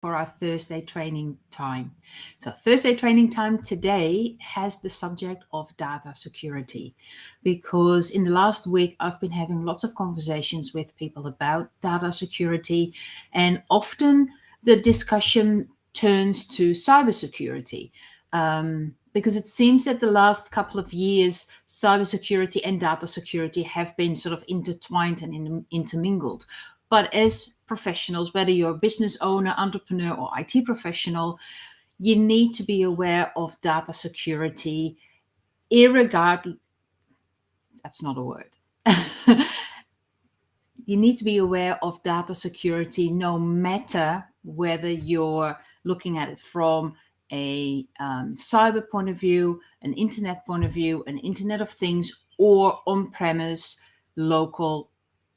for our Thursday training time. So Thursday training time today has the subject of data security, because in the last week I've been having lots of conversations with people about data security, and often the discussion turns to cybersecurity. Because it seems that the last couple of years, cybersecurity and data security have been sort of intertwined and intermingled. But as professionals, whether you're a business owner, entrepreneur, or IT professional, you need to be aware of data security, irregardless. That's not a word. You need to be aware of data security no matter whether you're looking at it from a cyber point of view, an internet point of view, an Internet of Things, or on-premise, local,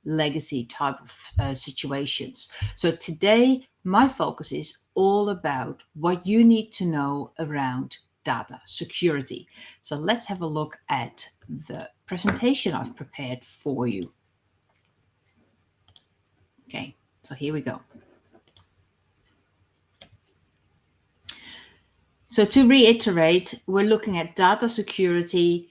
legacy type of situations. So today, my focus is all about what you need to know around data security. So let's have a look at the presentation I've prepared for you. Okay, so here we go. So to reiterate, we're looking at data security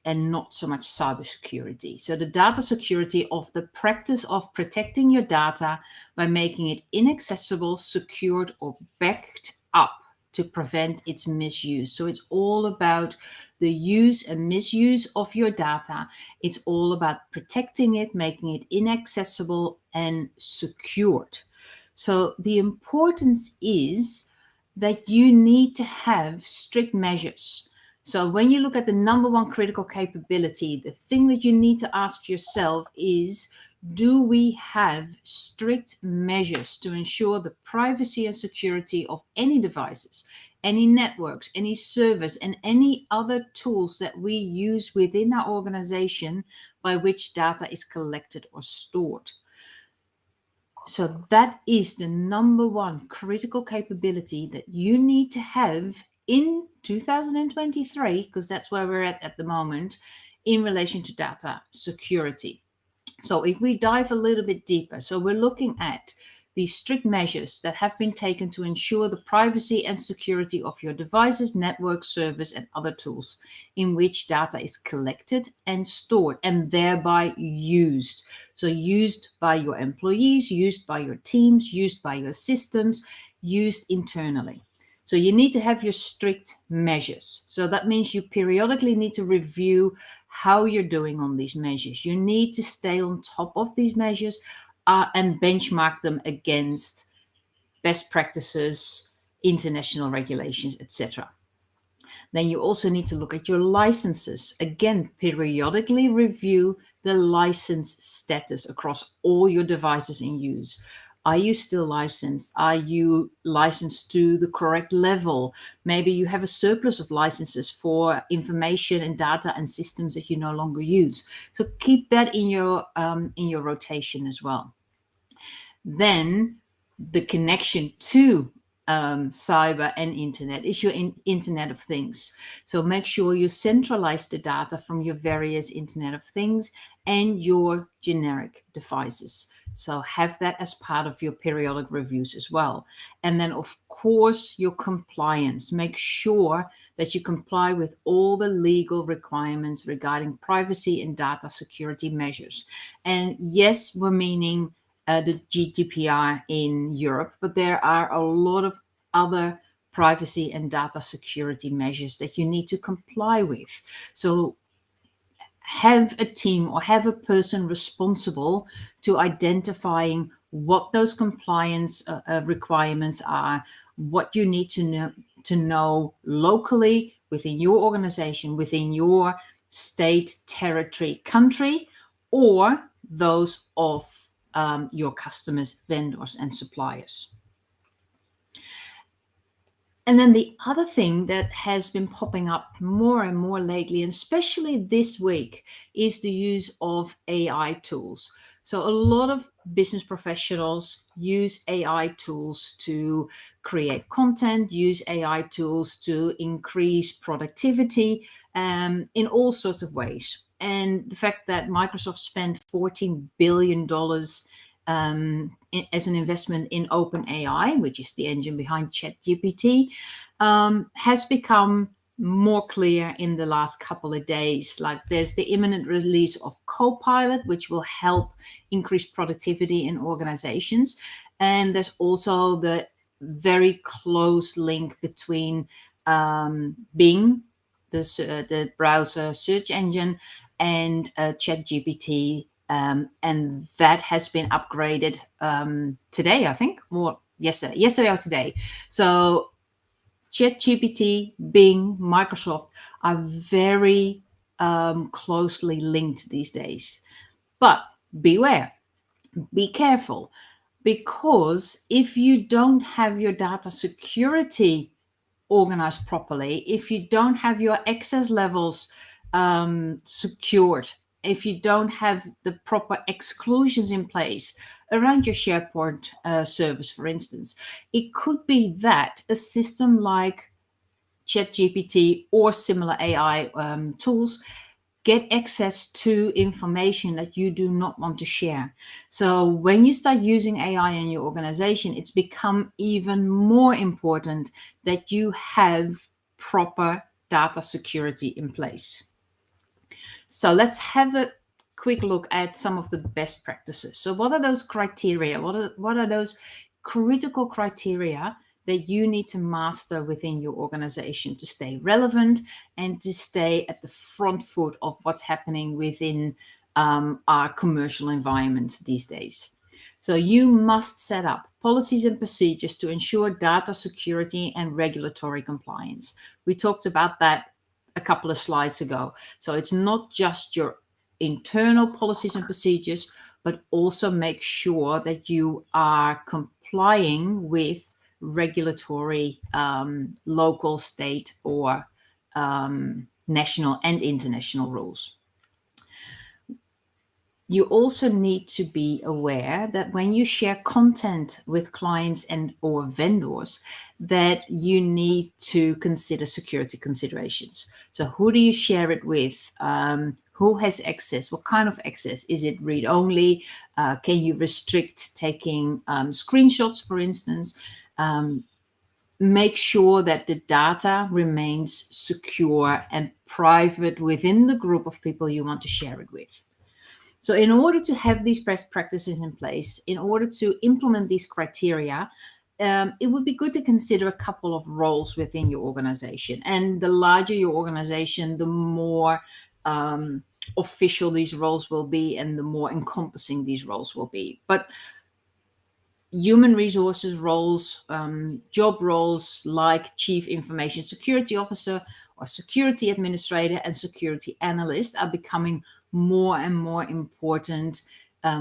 and not so much cybersecurity. So the data security of the practice of protecting your data by making it inaccessible, secured, or backed up to prevent its misuse. So it's all about the use and misuse of your data. It's all about protecting it, making it inaccessible and secured. So the importance is that you need to have strict measures. So when you look at the number one critical capability, the thing that you need to ask yourself is, do we have strict measures to ensure the privacy and security of any devices, any networks, any servers, and any other tools that we use within our organization by which data is collected or stored? So that is the number one critical capability that you need to have in 2023, because that's where we're at the moment, in relation to data security. So if we dive a little bit deeper, so we're looking at the strict measures that have been taken to ensure the privacy and security of your devices, network, servers, and other tools in which data is collected and stored and thereby used. So used by your employees, used by your teams, used by your systems, used internally. So you need to have your strict measures. So that means you periodically need to review how you're doing on these measures. You need to stay on top of these measures and benchmark them against best practices, international regulations, etc. Then you also need to look at your licenses. Again, periodically review the license status across all your devices in use. Are you still licensed? Are you licensed to the correct level? Maybe you have a surplus of licenses for information and data and systems that you no longer use. So keep that in your rotation as well. Then the connection to cyber and internet is your Internet of Things. So make sure you centralize the data from your various Internet of Things and your generic devices. So have that as part of your periodic reviews as well. And then, of course, your compliance. Make sure that you comply with all the legal requirements regarding privacy and data security measures. And yes, we're meaning the GDPR in Europe, but there are a lot of other privacy and data security measures that you need to comply with. So have a team or have a person responsible to identifying what those compliance requirements are, what you need to know locally within your organization, within your state, territory, country, or those of your customers, vendors, and suppliers. And then the other thing that has been popping up more and more lately, and especially this week, is the use of AI tools. So a lot of business professionals use AI tools to create content, use AI tools to increase productivity in all sorts of ways. And the fact that Microsoft spent $14 billion as an investment in OpenAI, which is the engine behind ChatGPT, has become more clear in the last couple of days. Like there's the imminent release of Copilot, which will help increase productivity in organizations. And there's also the very close link between Bing, the browser search engine, and ChatGPT. And that has been upgraded today, I think, or yesterday or today. So ChatGPT, Bing, Microsoft are very closely linked these days. But beware, be careful, because if you don't have your data security organized properly, if you don't have your access levels secured, if you don't have the proper exclusions in place around your SharePoint service, for instance, it could be that a system like ChatGPT or similar AI tools get access to information that you do not want to share. So when you start using AI in your organization, it's become even more important that you have proper data security in place. So let's have a quick look at some of the best practices. So what are those criteria? What are those critical criteria that you need to master within your organization to stay relevant and to stay at the front foot of what's happening within our commercial environment these days? So you must set up policies and procedures to ensure data security and regulatory compliance. We talked about that a couple of slides ago. So it's not just your internal policies and procedures, but also make sure that you are complying with regulatory local, state, or national and international rules. You also need to be aware that when you share content with clients and or vendors, that you need to consider security considerations. So who do you share it with? Who has access? What kind of access? Is it read only? Can you restrict taking screenshots, for instance? Make sure that the data remains secure and private within the group of people you want to share it with. So in order to have these best practices in place, in order to implement these criteria, it would be good to consider a couple of roles within your organization. And the larger your organization, the more official these roles will be and the more encompassing these roles will be. But human resources roles, job roles like Chief Information Security Officer or Security Administrator and Security Analyst are becoming more and more important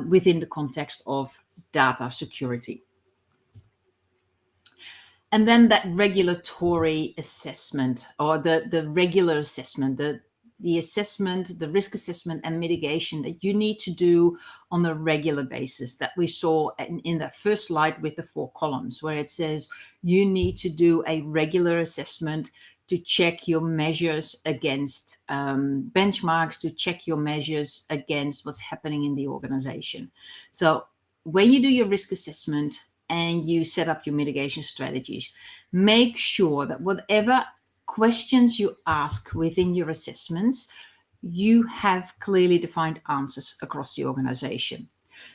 within the context of data security. And then that regulatory assessment, or the regular assessment, the assessment, the risk assessment and mitigation that you need to do on a regular basis, that we saw in that first slide with the 4 columns, where it says you need to do a regular assessment to check your measures against benchmarks, to check your measures against what's happening in the organization. So when you do your risk assessment and you set up your mitigation strategies, make sure that whatever questions you ask within your assessments, you have clearly defined answers across the organization.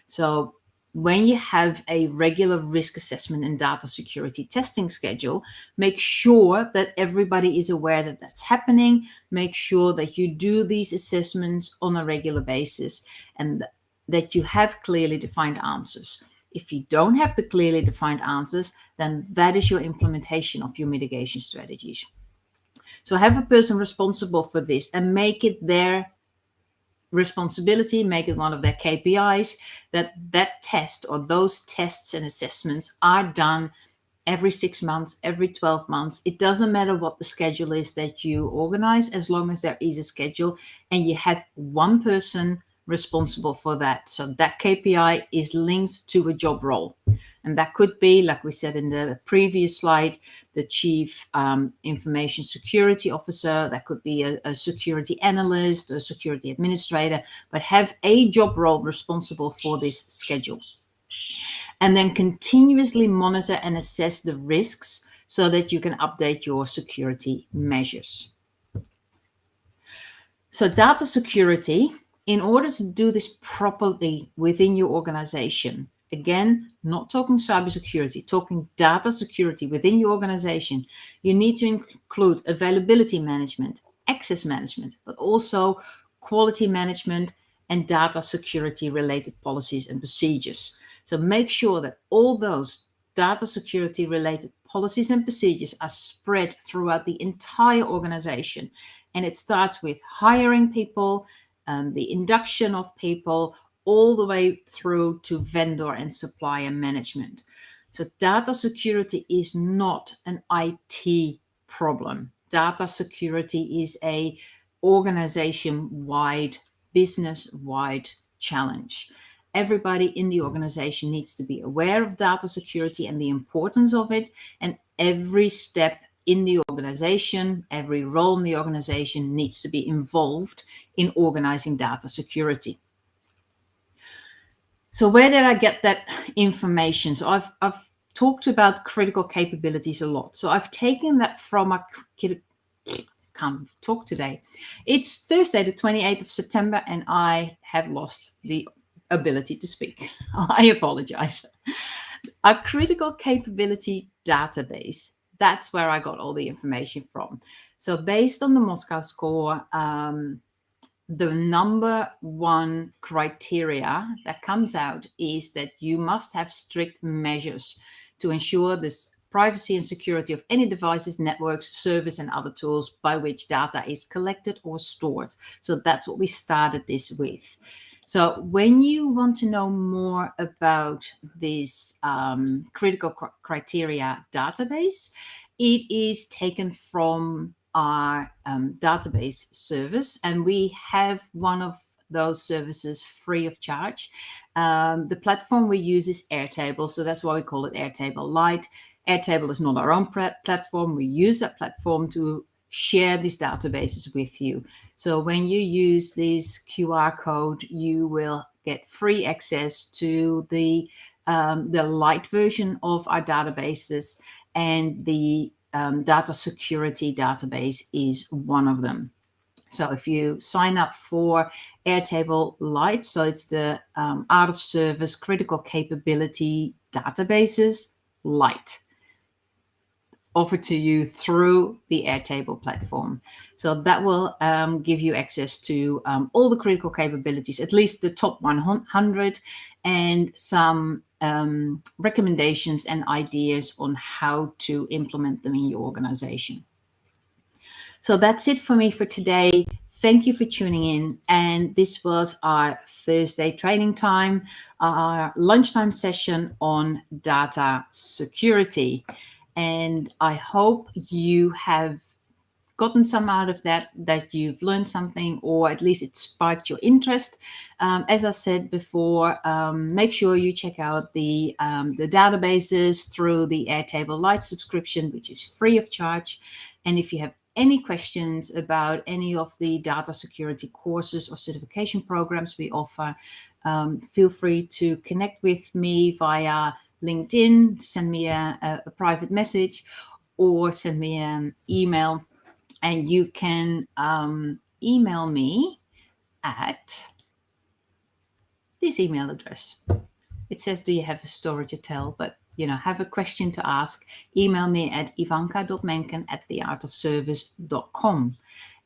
So when you have a regular risk assessment and data security testing schedule, make sure that everybody is aware that that's happening. Make sure that you do these assessments on a regular basis and that you have clearly defined answers. If you don't have the clearly defined answers, then that is your implementation of your mitigation strategies. So have a person responsible for this and make it their responsibility, make it one of their KPIs, that test or those tests and assessments are done every 6 months, every 12 months. It doesn't matter what the schedule is that you organize, as long as there is a schedule and you have one person responsible for that. So that KPI is linked to a job role. And that could be, like we said in the previous slide, the Chief Information Security Officer. That could be a security analyst, a security administrator, but have a job role responsible for this schedule. And then continuously monitor and assess the risks so that you can update your security measures. So data security, in order to do this properly within your organization, again, not talking cybersecurity, talking data security within your organization, you need to include availability management, access management, but also quality management and data security related policies and procedures. So make sure that all those data security related policies and procedures are spread throughout the entire organization. And it starts with hiring people, the induction of people, all the way through to vendor and supplier management. So data security is not an IT problem. Data security is a organization-wide, business-wide challenge. Everybody in the organization needs to be aware of data security and the importance of it, and every step in the organization, every role in the organization needs to be involved in organizing data security. So where did I get that information? So I've talked about critical capabilities a lot. So I've taken that from a can't talk today. It's Thursday, the 28th of September, and I have lost the ability to speak. I apologize. A critical capability database. That's where I got all the information from. So based on the Moscow score, the number one criteria that comes out is that you must have strict measures to ensure this privacy and security of any devices, networks, servers, and other tools by which data is collected or stored. So that's what we started this with. So when you want to know more about this critical criteria database, it is taken from our database service, and we have one of those services free of charge. The platform we use is Airtable, so that's why we call it Airtable Lite. Airtable is not our own platform. We use that platform to share these databases with you. So when you use this QR code, you will get free access to the light version of our databases, and the data security database is one of them. So if you sign up for Airtable Lite, so it's the out of service critical capability databases Lite, offered to you through the Airtable platform. So that will give you access to all the critical capabilities, at least the top 100, and some recommendations and ideas on how to implement them in your organization. So that's it for me for today. Thank you for tuning in. And this was our Thursday training time, our lunchtime session on data security. And I hope you have gotten some out of that you've learned something, or at least it sparked your interest. As I said before, make sure you check out the databases through the Airtable Lite subscription, which is free of charge. And if you have any questions about any of the data security courses or certification programs we offer, feel free to connect with me via LinkedIn, send me a private message, or send me an email. And you can email me at this email address. It says, do you have a story to tell? But, have a question to ask, email me at ivanka.menken@theartofservice.com.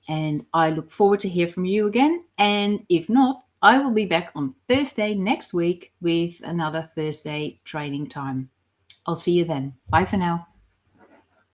And I look forward to hear from you again. And if not, I will be back on Thursday next week with another Thursday training time. I'll see you then. Bye for now.